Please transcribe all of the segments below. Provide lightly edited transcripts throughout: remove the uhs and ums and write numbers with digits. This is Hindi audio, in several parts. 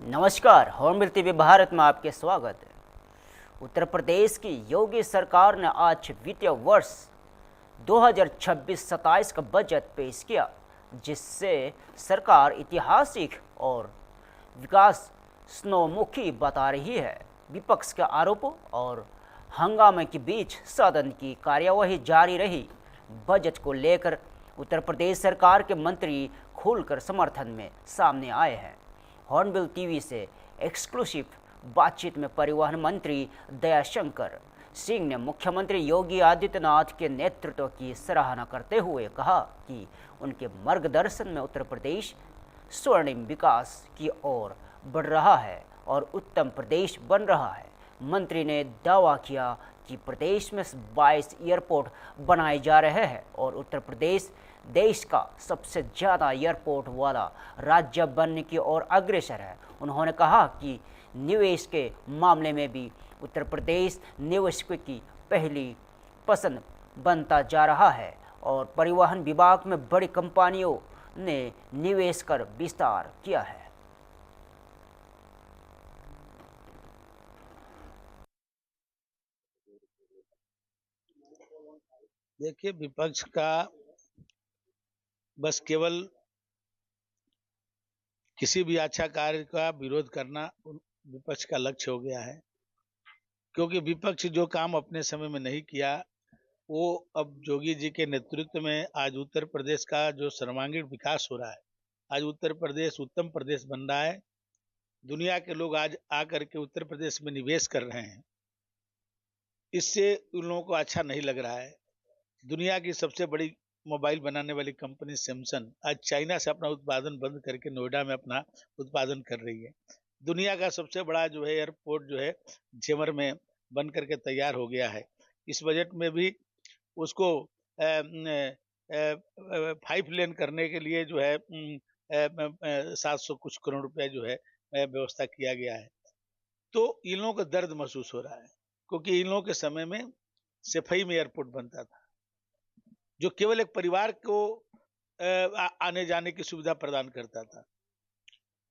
नमस्कार, हॉर्नबिल टीवी भारत में आपके स्वागत है। उत्तर प्रदेश की योगी सरकार ने आज वित्तीय वर्ष 2026-27 का बजट पेश किया, जिससे सरकार ऐतिहासिक और विकासोन्मुखी बता रही है। विपक्ष के आरोपों और हंगामे के बीच सदन की कार्यवाही जारी रही। बजट को लेकर उत्तर प्रदेश सरकार के मंत्री खुलकर समर्थन में सामने आए हैं। हॉर्नबिल टीवी से एक्सक्लूसिव बातचीत में परिवहन मंत्री दयाशंकर सिंह ने मुख्यमंत्री योगी आदित्यनाथ के नेतृत्व की सराहना करते हुए कहा कि उनके मार्गदर्शन में उत्तर प्रदेश स्वर्णिम विकास की ओर बढ़ रहा है और उत्तम प्रदेश बन रहा है। मंत्री ने दावा किया कि प्रदेश में 22 एयरपोर्ट बनाए जा रहे हैं और उत्तर प्रदेश देश का सबसे ज़्यादा एयरपोर्ट वाला राज्य बनने की ओर अग्रसर है। उन्होंने कहा कि निवेश के मामले में भी उत्तर प्रदेश निवेशकों की पहली पसंद बनता जा रहा है और परिवहन विभाग में बड़ी कंपनियों ने निवेश कर विस्तार किया है। देखिए, विपक्ष का बस केवल किसी भी अच्छा कार्य का विरोध करना विपक्ष का लक्ष्य हो गया है, क्योंकि विपक्ष जो काम अपने समय में नहीं किया, वो अब योगी जी के नेतृत्व में आज उत्तर प्रदेश का जो सर्वांगीण विकास हो रहा है, आज उत्तर प्रदेश उत्तम प्रदेश बन रहा है। दुनिया के लोग आज आकर के उत्तर प्रदेश में निवेश कर रहे हैं। इससे उन लोगों को अच्छा नहीं लग रहा है। दुनिया की सबसे बड़ी मोबाइल बनाने वाली कंपनी सैमसंग आज चाइना से अपना उत्पादन बंद करके नोएडा में अपना उत्पादन कर रही है। दुनिया का सबसे बड़ा जो है एयरपोर्ट जो है जेवर में बन करके तैयार हो गया है। इस बजट में भी उसको 5 लेन करने के लिए जो है 700 कुछ करोड़ रुपया जो है व्यवस्था किया गया है। तो इन लोगों को दर्द महसूस हो रहा है, क्योंकि इन लोगों के समय में सफाई में एयरपोर्ट बनता था, जो केवल एक परिवार को आने जाने की सुविधा प्रदान करता था।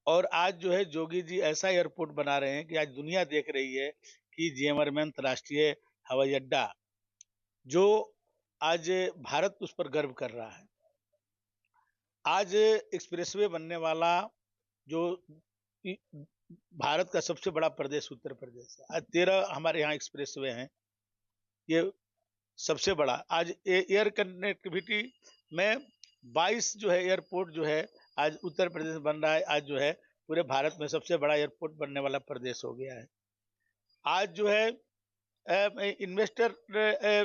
और आज जो है योगी जी ऐसा एयरपोर्ट बना रहे हैं कि आज दुनिया देख रही है कि जेवर में अंतर्राष्ट्रीय हवाई अड्डा जो आज भारत उस पर गर्व कर रहा है। आज एक्सप्रेसवे बनने वाला जो भारत का सबसे बड़ा प्रदेश उत्तर प्रदेश है। आज 13 हमारे यहाँ एक्सप्रेसवे हैं, ये सबसे बड़ा। आज एयर कनेक्टिविटी में 22 जो है एयरपोर्ट जो है आज उत्तर प्रदेश बन रहा है। आज जो है पूरे भारत में सबसे बड़ा एयरपोर्ट बनने वाला प्रदेश हो गया है। आज जो है इन्वेस्टर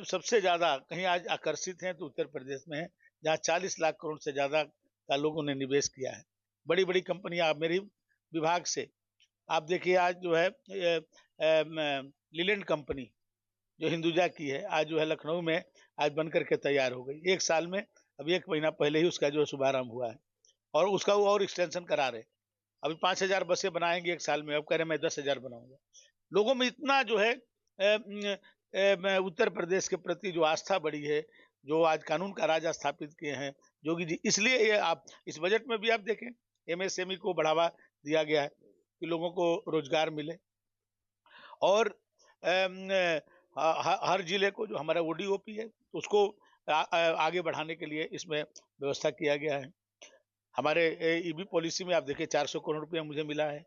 सबसे ज्यादा कहीं आज आकर्षित हैं तो उत्तर प्रदेश में है, जहाँ 40 लाख करोड़ से ज्यादा का लोगों ने निवेश किया है। बड़ी बड़ी कंपनियां मेरी विभाग से आप देखिए, आज जो है लीलैंड कंपनी जो हिंदुजा की है, आज जो है लखनऊ में आज बन करके तैयार हो गई। एक साल में, अभी 1 महीना पहले ही उसका जो है शुभारंभ हुआ है और उसका वो और एक्सटेंशन करा रहे। अभी 5000 बसें बनाएंगे एक साल में, अब कह रहे मैं 10,000 बनाऊंगा। लोगों में इतना जो है उत्तर प्रदेश के प्रति जो आस्था बढ़ी है, जो आज कानून का राज स्थापित किए हैं योगी जी, इसलिए ये आप इस बजट में भी आप देखें एमएसएमई को बढ़ावा दिया गया है कि लोगों को रोजगार मिले और हर जिले को जो हमारा ओडीओपी है उसको आगे बढ़ाने के लिए इसमें व्यवस्था किया गया है। हमारे ईबी पॉलिसी में आप देखिए 400 करोड़ रुपया मुझे मिला है,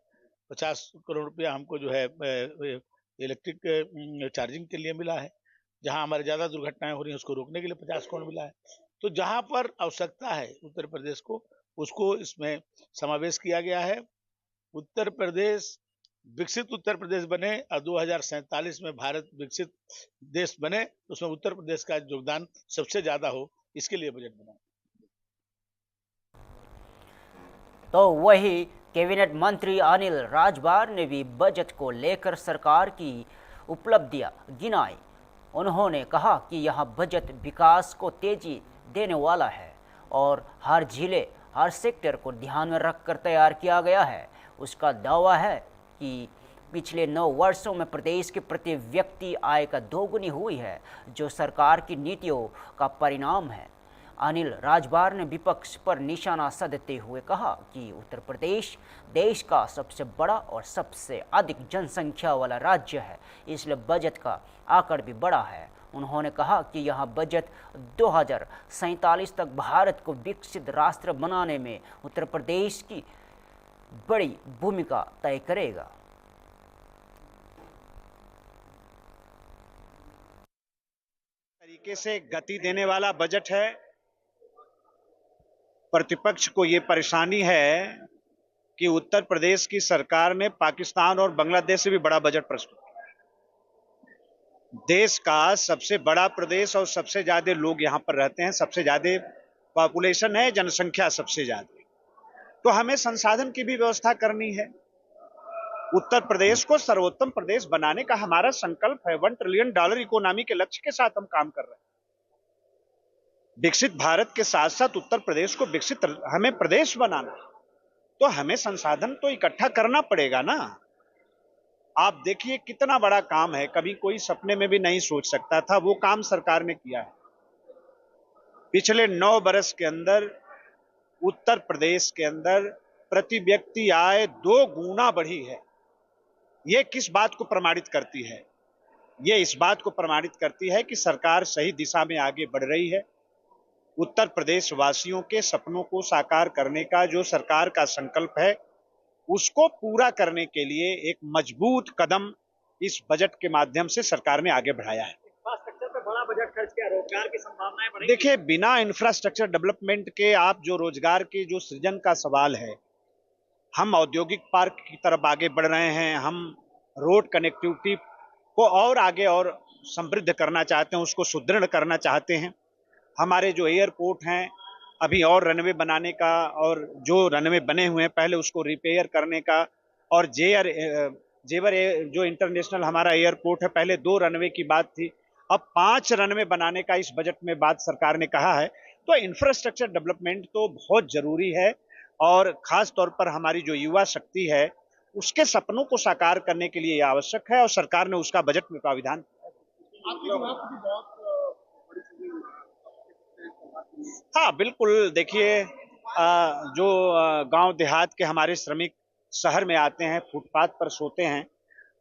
50 करोड़ रुपया हमको जो है इलेक्ट्रिक चार्जिंग के लिए मिला है। जहां हमारे ज़्यादा दुर्घटनाएं हो रही हैं उसको रोकने के लिए 50 करोड़ मिला है। तो जहां पर आवश्यकता है उत्तर प्रदेश को, उसको इसमें समावेश किया गया है। उत्तर प्रदेश विकसित उत्तर प्रदेश बने और 2047 में भारत विकसित देश बने, उसमें उत्तर प्रदेश का योगदान सबसे ज्यादा हो, इसके लिए बजट बना। तो वही कैबिनेट मंत्री अनिल राजभर ने भी बजट को लेकर सरकार की उपलब्धियां गिनाई। उन्होंने कहा कि यह बजट विकास को तेजी देने वाला है और हर जिले, हर सेक्टर को ध्यान में रखकर तैयार किया गया है। उसका दावा है कि पिछले 9 वर्षों में प्रदेश के प्रति व्यक्ति आय का दोगुनी हुई है, जो सरकार की नीतियों का परिणाम है। अनिल राजभर ने विपक्ष पर निशाना साधते हुए कहा कि उत्तर प्रदेश देश का सबसे बड़ा और सबसे अधिक जनसंख्या वाला राज्य है, इसलिए बजट का आंकड़ा भी बड़ा है। उन्होंने कहा कि यह बजट 2047 तक भारत को विकसित राष्ट्र बनाने में उत्तर प्रदेश की बड़ी भूमिका तय करेगा। तरीके से गति देने वाला बजट है। प्रतिपक्ष को ये परेशानी है कि उत्तर प्रदेश की सरकार ने पाकिस्तान और बांग्लादेश से भी बड़ा बजट प्रस्तुत किया। देश का सबसे बड़ा प्रदेश और सबसे ज्यादा लोग यहां पर रहते हैं, सबसे ज्यादा पॉपुलेशन है, जनसंख्या सबसे ज्यादा, तो हमें संसाधन की भी व्यवस्था करनी है। उत्तर प्रदेश को सर्वोत्तम प्रदेश बनाने का हमारा संकल्प है। $1 ट्रिलियन इकोनॉमी के लक्ष्य के साथ हम काम कर रहे हैं। विकसित भारत के साथ साथ उत्तर प्रदेश को विकसित हमें प्रदेश बनाना, तो हमें संसाधन तो इकट्ठा करना पड़ेगा ना। आप देखिए कितना बड़ा काम है, कभी कोई सपने में भी नहीं सोच सकता था, वो काम सरकार ने किया है। पिछले 9 बरस के अंदर उत्तर प्रदेश के अंदर प्रति व्यक्ति आय 2 गुना बढ़ी है। ये किस बात को प्रमाणित करती है? ये इस बात को प्रमाणित करती है कि सरकार सही दिशा में आगे बढ़ रही है। उत्तर प्रदेश वासियों के सपनों को साकार करने का जो सरकार का संकल्प है, उसको पूरा करने के लिए एक मजबूत कदम इस बजट के माध्यम से सरकार ने आगे बढ़ाया है। इंफ्रास्ट्रक्चर पे बड़ा बजट खर्च किया, रोजगार की संभावनाएं बढ़ेंगी। देखिए, बिना इंफ्रास्ट्रक्चर डेवलपमेंट के आप जो रोजगार के जो सृजन का सवाल है, हम औद्योगिक पार्क की तरफ आगे बढ़ रहे हैं, हम रोड कनेक्टिविटी को और आगे और समृद्ध करना चाहते हैं, उसको सुदृढ़ करना चाहते हैं। हमारे जो एयरपोर्ट हैं, अभी और रनवे बनाने का, और जो रनवे बने हुए हैं पहले उसको रिपेयर करने का, और जेवर जो इंटरनेशनल हमारा एयरपोर्ट है, पहले 2 रनवे की बात थी, अब 5 रनवे बनाने का इस बजट में बात सरकार ने कहा है। तो इंफ्रास्ट्रक्चर डेवलपमेंट तो बहुत जरूरी है, और खास तौर पर हमारी जो युवा शक्ति है उसके सपनों को साकार करने के लिए आवश्यक है, और सरकार ने उसका बजट में प्राविधान। हाँ बिल्कुल, देखिए जो गांव देहात के हमारे श्रमिक शहर में आते हैं, फुटपाथ पर सोते हैं,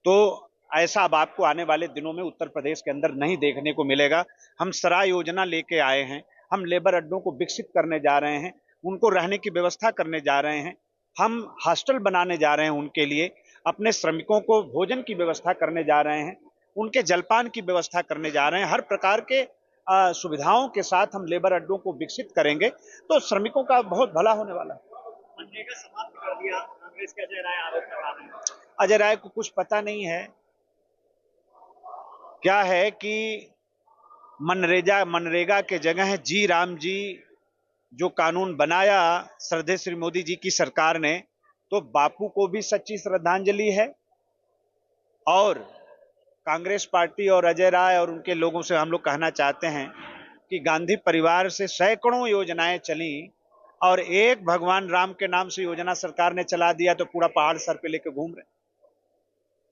तो ऐसा अब आपको आने वाले दिनों में उत्तर प्रदेश के अंदर नहीं देखने को मिलेगा। हम सराय योजना लेके आए हैं, हम लेबर अड्डों को विकसित करने जा रहे हैं, उनको रहने की व्यवस्था करने जा रहे हैं, हम हॉस्टल बनाने जा रहे हैं उनके लिए, अपने श्रमिकों को भोजन की व्यवस्था करने जा रहे हैं, उनके जलपान की व्यवस्था करने जा रहे हैं। हर प्रकार के सुविधाओं के साथ हम लेबर अड्डों को विकसित करेंगे, तो श्रमिकों का बहुत भला होने वाला है। मनरेगा समाप्त कर दिया, कांग्रेस के अजय राय आरोप लगा रहे हैं। अजय राय को कुछ पता नहीं है। क्या है कि मनरेगा के जगह जी राम जी जो कानून बनाया श्रद्धेय श्री मोदी जी की सरकार ने, तो बापू को भी सच्ची श्रद्धांजलि है। और कांग्रेस पार्टी और अजय राय और उनके लोगों से हम लोग कहना चाहते हैं कि गांधी परिवार से सैकड़ों योजनाएं चली, और एक भगवान राम के नाम से योजना सरकार ने चला दिया, तो पूरा पहाड़ सर पे लेके घूम रहे।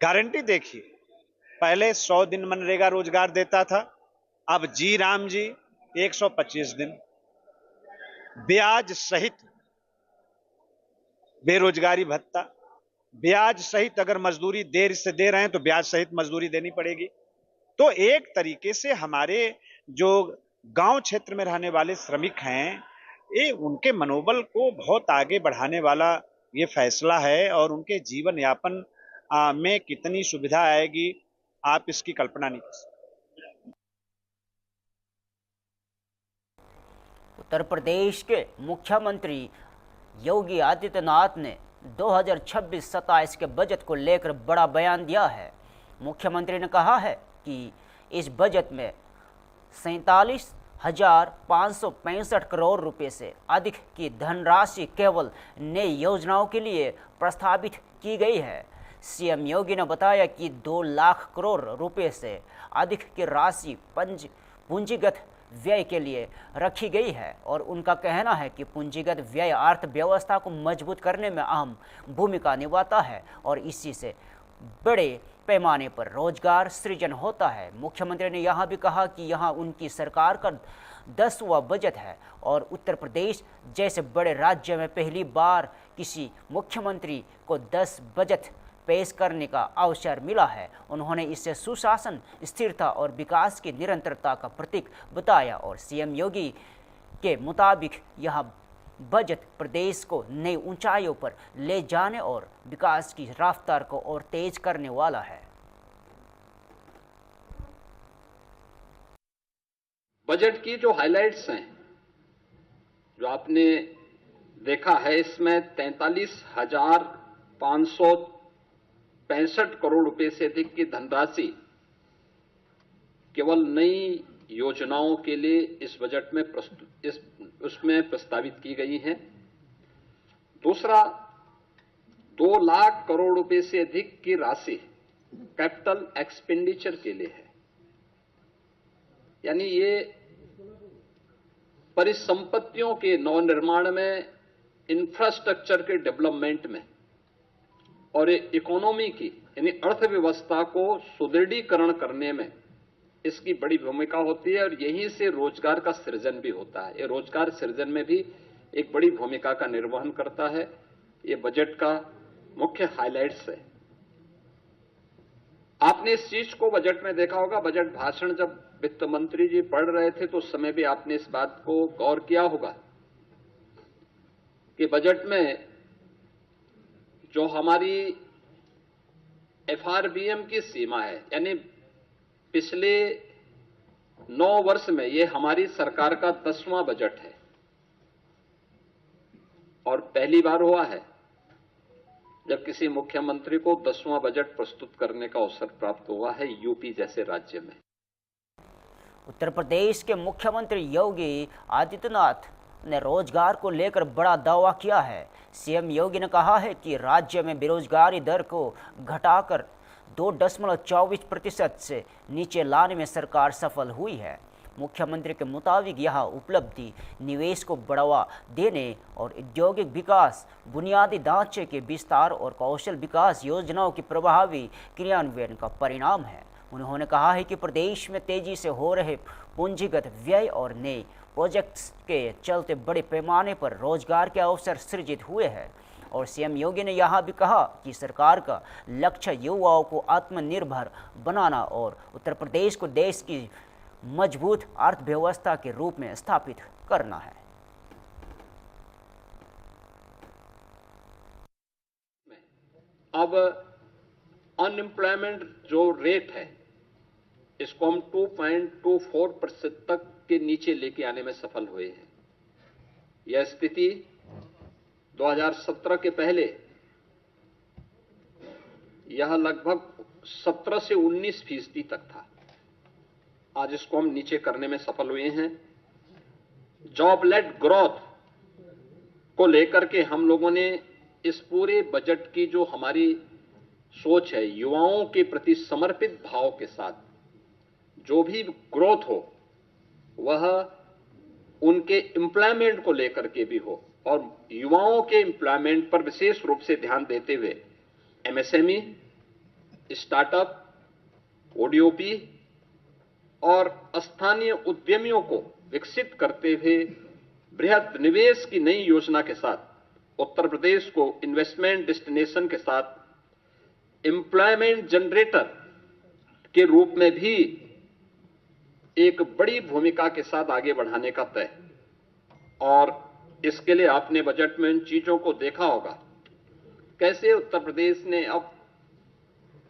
गारंटी देखिए, पहले 100 दिन मनरेगा रोजगार देता था, अब जी राम जी 125 दिन, ब्याज सहित बेरोजगारी भत्ता, ब्याज सहित अगर मजदूरी देर से दे रहे हैं तो ब्याज सहित मजदूरी देनी पड़ेगी। तो एक तरीके से हमारे जो गांव क्षेत्र में रहने वाले श्रमिक हैं, ये उनके मनोबल को बहुत आगे बढ़ाने वाला ये फैसला है, और उनके जीवन यापन में कितनी सुविधा आएगी आप इसकी कल्पना नहीं कर सकते। उत्तर प्रदेश के मुख्यमंत्री योगी आदित्यनाथ ने 2026-27 के बजट को लेकर बड़ा बयान दिया है। मुख्यमंत्री ने कहा है कि इस बजट में 47,565 करोड़ रुपए से अधिक की धनराशि केवल नई योजनाओं के लिए प्रस्तावित की गई है। सीएम योगी ने बताया कि 2 लाख करोड़ रुपए से अधिक की राशि पूंजीगत व्यय के लिए रखी गई है, और उनका कहना है कि पूंजीगत व्यय अर्थव्यवस्था को मजबूत करने में अहम भूमिका निभाता है, और इसी से बड़े पैमाने पर रोजगार सृजन होता है। मुख्यमंत्री ने यहां भी कहा कि यहां उनकी सरकार का 10वां बजट है और उत्तर प्रदेश जैसे बड़े राज्य में पहली बार किसी मुख्यमंत्री को 10 बजट पेश करने का अवसर मिला है। उन्होंने इसे सुशासन, स्थिरता और विकास की निरंतरता का प्रतीक बताया और सीएम योगी के मुताबिक यह बजट प्रदेश को नई ऊंचाइयों पर ले जाने और विकास की रफ्तार को और तेज करने वाला है। बजट की जो हाइलाइट्स हैं, जो आपने देखा है, इसमें 43,565 करोड़ रुपए से अधिक की धनराशि केवल नई योजनाओं के लिए इस बजट में उसमें प्रस्तावित की गई है। दूसरा, 2 लाख करोड़ रुपए से अधिक की राशि कैपिटल एक्सपेंडिचर के लिए है, यानी ये परिसंपत्तियों के नवनिर्माण में, इंफ्रास्ट्रक्चर के डेवलपमेंट में और इकोनॉमी की यानी अर्थव्यवस्था को सुदृढ़ीकरण करने में इसकी बड़ी भूमिका होती है और यहीं से रोजगार का सृजन भी होता है। ये रोजगार सृजन में भी एक बड़ी भूमिका का निर्वहन करता है। ये बजट का मुख्य हाइलाइट्स है। आपने इस चीज को बजट में देखा होगा, बजट भाषण जब वित्त मंत्री जी पढ़ रहे थे तो उस समय भी आपने इस बात को गौर किया होगा कि बजट में जो हमारी एफआरबीएम की सीमा है, यानी पिछले 9 वर्ष में ये हमारी सरकार का 10वां बजट है और पहली बार हुआ है जब किसी मुख्यमंत्री को 10वां बजट प्रस्तुत करने का अवसर प्राप्त हुआ है यूपी जैसे राज्य में। उत्तर प्रदेश के मुख्यमंत्री योगी आदित्यनाथ ने रोजगार को लेकर बड़ा दावा किया है। सीएम योगी ने कहा है कि राज्य में बेरोजगारी दर को घटाकर 2.24% से नीचे लाने में सरकार सफल हुई है। मुख्यमंत्री के मुताबिक यह उपलब्धि निवेश को बढ़ावा देने और औद्योगिक विकास, बुनियादी ढांचे के विस्तार और कौशल विकास योजनाओं की प्रभावी क्रियान्वयन का परिणाम है। उन्होंने कहा है कि प्रदेश में तेजी से हो रहे पूंजीगत व्यय और नए प्रोजेक्ट्स के चलते बड़े पैमाने पर रोजगार के अवसर सृजित हुए हैं और सीएम योगी ने यह भी कहा कि सरकार का लक्ष्य युवाओं को आत्मनिर्भर बनाना और उत्तर प्रदेश को देश की मजबूत अर्थव्यवस्था के रूप में स्थापित करना है। अब अनएम्प्लॉयमेंट जो रेट है इसको हम 2.24% तक के नीचे लेके आने में सफल हुए हैं। यह स्थिति 2017 के पहले यह लगभग 17 से 19% तक था। आज इसको हम नीचे करने में सफल हुए हैं। जॉब लेड ग्रोथ को लेकर के हम लोगों ने इस पूरे बजट की जो हमारी सोच है, युवाओं के प्रति समर्पित भाव के साथ जो भी ग्रोथ हो वह उनके एम्प्लॉयमेंट को लेकर के भी हो और युवाओं के एम्प्लॉयमेंट पर विशेष रूप से ध्यान देते हुए एमएसएमई, स्टार्टअप, ओडीओपी और स्थानीय उद्यमियों को विकसित करते हुए बृहद निवेश की नई योजना के साथ उत्तर प्रदेश को इन्वेस्टमेंट डेस्टिनेशन के साथ एम्प्लॉयमेंट जनरेटर के रूप में भी एक बड़ी भूमिका के साथ आगे बढ़ाने का तय। और इसके लिए आपने बजट में इन चीजों को देखा होगा, कैसे उत्तर प्रदेश ने अब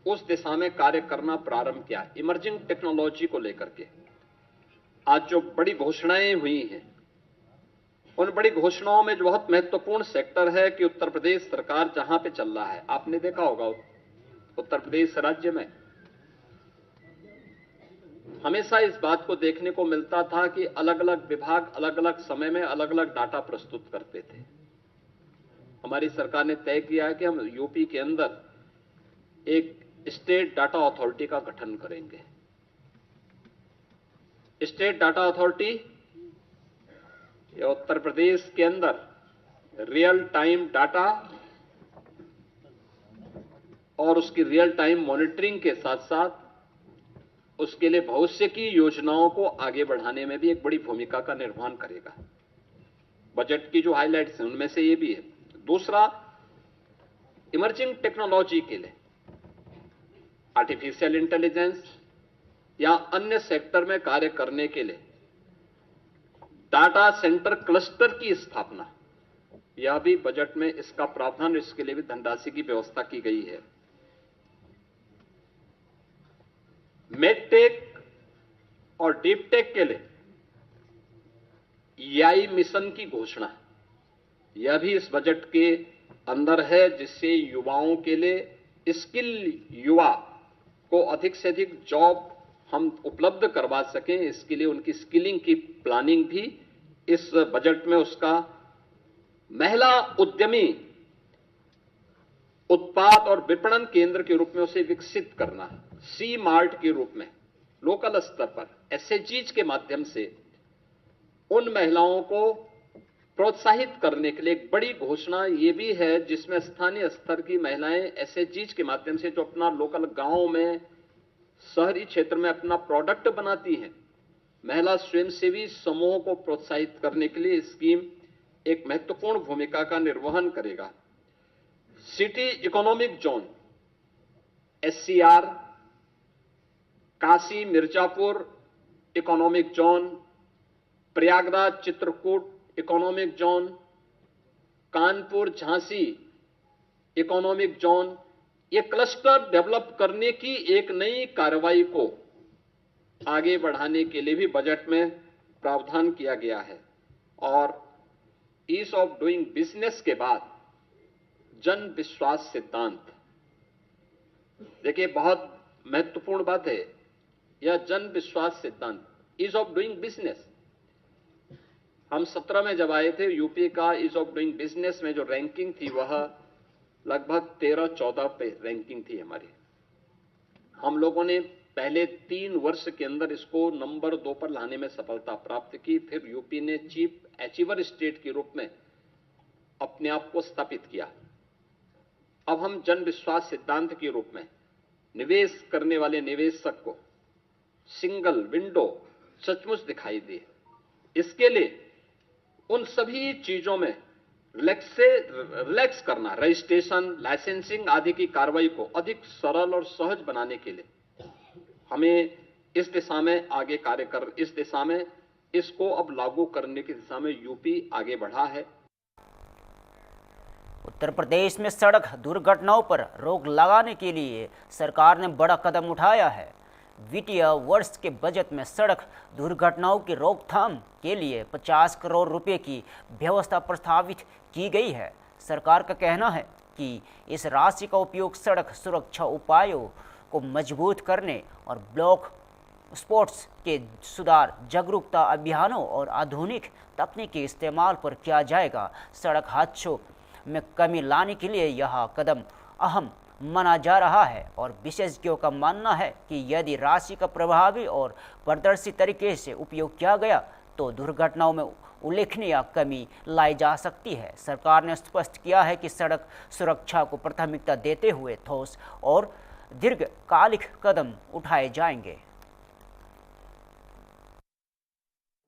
उस दिशा में कार्य करना प्रारंभ किया। इमर्जिंग टेक्नोलॉजी को लेकर के आज जो बड़ी घोषणाएं हुई हैं, उन बड़ी घोषणाओं में जो बहुत महत्वपूर्ण सेक्टर है कि उत्तर प्रदेश सरकार जहां पे चल रहा है, आपने देखा होगा उत्तर प्रदेश राज्य में हमेशा इस बात को देखने को मिलता था कि अलग अलग विभाग अलग अलग समय में अलग अलग डाटा प्रस्तुत करते थे। हमारी सरकार ने तय किया है कि हम यूपी के अंदर एक स्टेट डाटा अथॉरिटी का गठन करेंगे। State data authority Uttar Pradesh के अंदर रियल टाइम डाटा और उसकी रियल टाइम मॉनिटरिंग के साथ साथ उसके लिए भविष्य की योजनाओं को आगे बढ़ाने में भी एक बड़ी भूमिका का निर्वहन करेगा। बजट की जो हाइलाइट्स हैं उनमें से ये भी है। दूसरा, इमर्जिंग टेक्नोलॉजी के लिए आर्टिफिशियल इंटेलिजेंस या अन्य सेक्टर में कार्य करने के लिए डाटा सेंटर क्लस्टर की स्थापना, यह भी बजट में इसका प्रावधान, इसके लिए भी धनराशि की व्यवस्था की गई है। मेडटेक और डीपटेक के लिए EI मिशन की घोषणा, यह भी इस बजट के अंदर है, जिससे युवाओं के लिए स्किल युवा को अधिक से अधिक जॉब हम उपलब्ध करवा सकें, इसके लिए उनकी स्किलिंग की प्लानिंग भी इस बजट में, उसका महिला उद्यमी उत्पाद और विपणन केंद्र के रूप में उसे विकसित करना, सी मार्ट के रूप में लोकल स्तर पर SHGs के माध्यम से उन महिलाओं को प्रोत्साहित करने के लिए एक बड़ी घोषणा ये भी है, जिसमें स्थानीय स्तर की महिलाएं SHGs के माध्यम से जो अपना लोकल गांव में, शहरी क्षेत्र में अपना प्रोडक्ट बनाती हैं, महिला स्वयंसेवी समूहों को प्रोत्साहित करने के लिए स्कीम एक महत्वपूर्ण भूमिका का निर्वहन करेगा। City economic zone SCR, Kashi Mirzapur economic zone, Prayagraj Chitrakoot economic zone, Kanpur Jhansi economic zone, ये क्लस्टर डेवलप करने की एक नई कार्रवाई को आगे बढ़ाने के लिए भी बजट में प्रावधान किया गया है। और ईज ऑफ डूइंग बिजनेस के बाद जन विश्वास सिद्धांत, देखिए बहुत महत्वपूर्ण बात है यह जन विश्वास सिद्धांत, ईज ऑफ डूइंग बिजनेस। हम 17 में जब आए थे, यूपी का ईज ऑफ डूइंग बिजनेस में जो रैंकिंग थी वह लगभग 13-14 पे रैंकिंग थी हमारी। हम लोगों ने पहले 3 वर्ष के अंदर इसको नंबर 2 पर लाने में सफलता प्राप्त की। फिर यूपी ने चीफ अचीवर स्टेट के रूप में अपने आप को स्थापित किया। अब हम जन विश्वास सिद्धांत के रूप में निवेश करने वाले निवेशक को सिंगल विंडो सचमुच दिखाई दे, इसके लिए उन सभी चीजों में रिलैक्स करना, रजिस्ट्रेशन, लाइसेंसिंग आदि की कार्रवाई को अधिक सरल और सहज बनाने के लिए हमें इस दिशा में आगे कार्य कर, इस दिशा में इसको अब लागू करने की दिशा में यूपी आगे बढ़ा है। उत्तर प्रदेश में सड़क दुर्घटनाओं पर रोक लगाने के लिए सरकार ने बड़ा कदम उठाया है। वित्तीय वर्ष के बजट में सड़क दुर्घटनाओं की रोकथाम के लिए 50 करोड़ रुपए की व्यवस्था प्रस्तावित की गई है। सरकार का कहना है कि इस राशि का उपयोग सड़क सुरक्षा उपायों को मजबूत करने और ब्लॉक स्पॉट्स के सुधार, जागरूकता अभियानों और आधुनिक तकनीकी इस्तेमाल पर किया जाएगा। सड़क हादसों में कमी लाने के लिए यह कदम अहम माना जा रहा है और विशेषज्ञों का मानना है कि यदि राशि का प्रभावी और पारदर्शी तरीके से उपयोग किया गया तो दुर्घटनाओं में उल्लेखनीय कमी लाई जा सकती है। सरकार ने स्पष्ट किया है कि सड़क सुरक्षा को प्राथमिकता देते हुए ठोस और दीर्घकालिक कदम उठाए जाएंगे।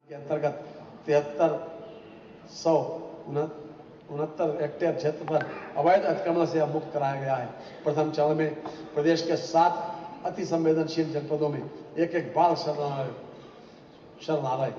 के अंतर्गत 7369 हेक्टेयर क्षेत्र पर अवैध अतिक्रमण से अब मुक्त कराया गया है। प्रथम चरण में प्रदेश के 7 अति संवेदनशील जनपदों में एक बाल शरणालय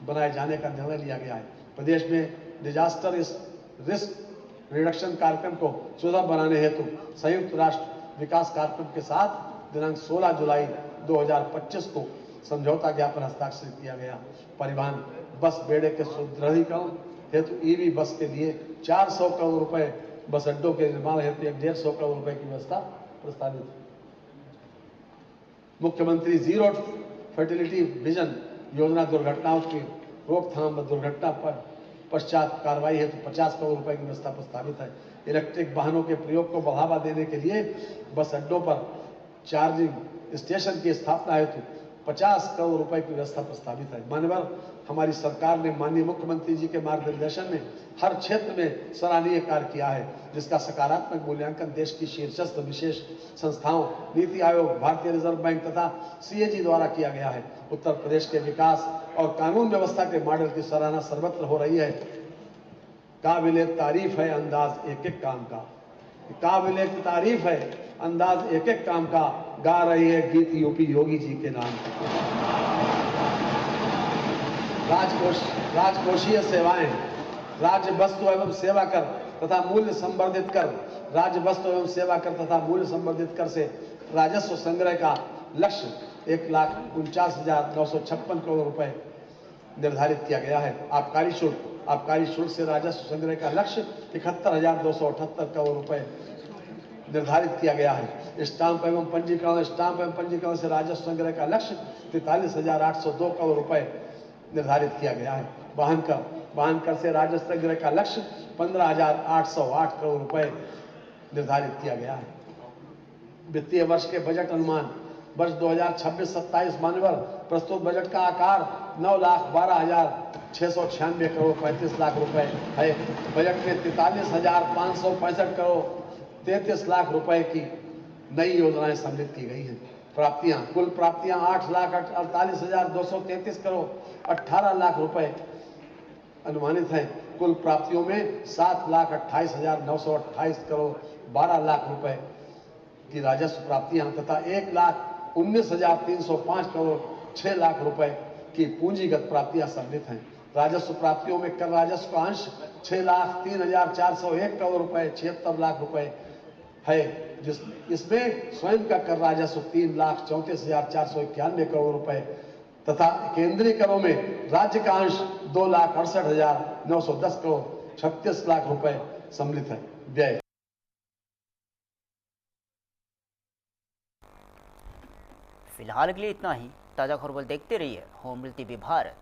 बनाए जाने का निर्णय लिया गया है। प्रदेश में डिजास्टर रिस्क रिडक्शन कार्यक्रम को सुदृढ़ बनाने हेतु संयुक्त राष्ट्र विकास कार्यक्रम के साथ दिनांक 16 जुलाई 2025 को समझौता ज्ञापन हस्ताक्षरित किया गया। परिवहन बस बेड़े के सुदृढ़ीकरण हेतु EV बस के लिए 400 करोड़ रुपए, बस अड्डों के निर्माण हेतु 150 करोड़ रुपए की व्यवस्था प्रस्तावित। मुख्यमंत्री जीरो फर्टिलिटी विजन योजना दुर्घटनाओं की रोकथाम व दुर्घटना पर पश्चात कार्रवाई हेतु 50 करोड़ रुपए की व्यवस्था प्रस्तावित है। इलेक्ट्रिक वाहनों के प्रयोग को बढ़ावा देने के लिए बस अड्डों पर चार्जिंग स्टेशन की स्थापना हेतु 50 करोड़ रुपए की व्यवस्था प्रस्तावित है। मान्यवर, हमारी सरकार ने माननीय मुख्यमंत्री जी के मार्गदर्शन में हर क्षेत्र में सराहनीय कार्य किया है, जिसका सकारात्मक मूल्यांकन देश की शीर्षस्थ विशेष संस्थाओं, नीति आयोग, भारतीय रिजर्व बैंक तथा सीएजी द्वारा किया गया है। उत्तर प्रदेश के विकास और कानून व्यवस्था के मॉडल की सराहना सर्वत्र हो रही है। काबिले तारीफ है अंदाज एक एक काम का, काबिले तारीफ है अंदाज एक एक काम का, गा रही है गीत यूपी योगी जी के नाम का। राजकोषीय सेवाएं, राज्य वस्तु एवं सेवा कर तथा मूल्य संवर्धित कर, राज्य वस्तु एवं सेवा कर तथा मूल्य संवर्धित कर से राजस्व संग्रह का लक्ष्य 1,49,956 करोड़ रुपए निर्धारित किया गया है। आबकारी शुल्क से राजस्व संग्रह का लक्ष्य 71,278 करोड़ रुपए निर्धारित किया गया है। स्टाम्प एवं पंजीकरण से राजस्व संग्रह का लक्ष्य 43,802 करोड़ रुपए निर्धारित किया गया है। वाहन कर से राजस्व संग्रह का लक्ष्य 15,808 करोड़ रुपए निर्धारित किया गया है। वित्तीय वर्ष के बजट अनुमान वर्ष 2026-27 मान्यवर, प्रस्तुत बजट का आकार 9,12,696 करोड़ 35 लाख रुपए है। बजट में 43,565 करोड़ 33 लाख रुपए की नई योजनाएं सम्मिलित की गई हैं। कुल प्राप्तियां 8,48,233 करोड़ 18 लाख रुपए अनुमानित हैं। कुल प्राप्तियों में 7,28,928 करोड़ 12 लाख रुपए की राजस्व प्राप्तियां तथा 1,19,305 करोड़ 6 लाख रुपए की पूंजीगत प्राप्तियां सम्मिलित हैं। राजस्व प्राप्तियों में कर राजस्व का अंश 6,03,401 करोड़ रुपए 76 लाख रुपए है, इसमें स्वयं का कर राजस्व 3,34,491 करोड़ रुपए तथा केंद्रीय करों में राज्य का अंश 2,68,910 करोड़ 36 लाख रुपए सम्मिलित है। व्यय फिलहाल के लिए इतना ही। ताज़ा खबर देखते रहिए होम टीवी भारत।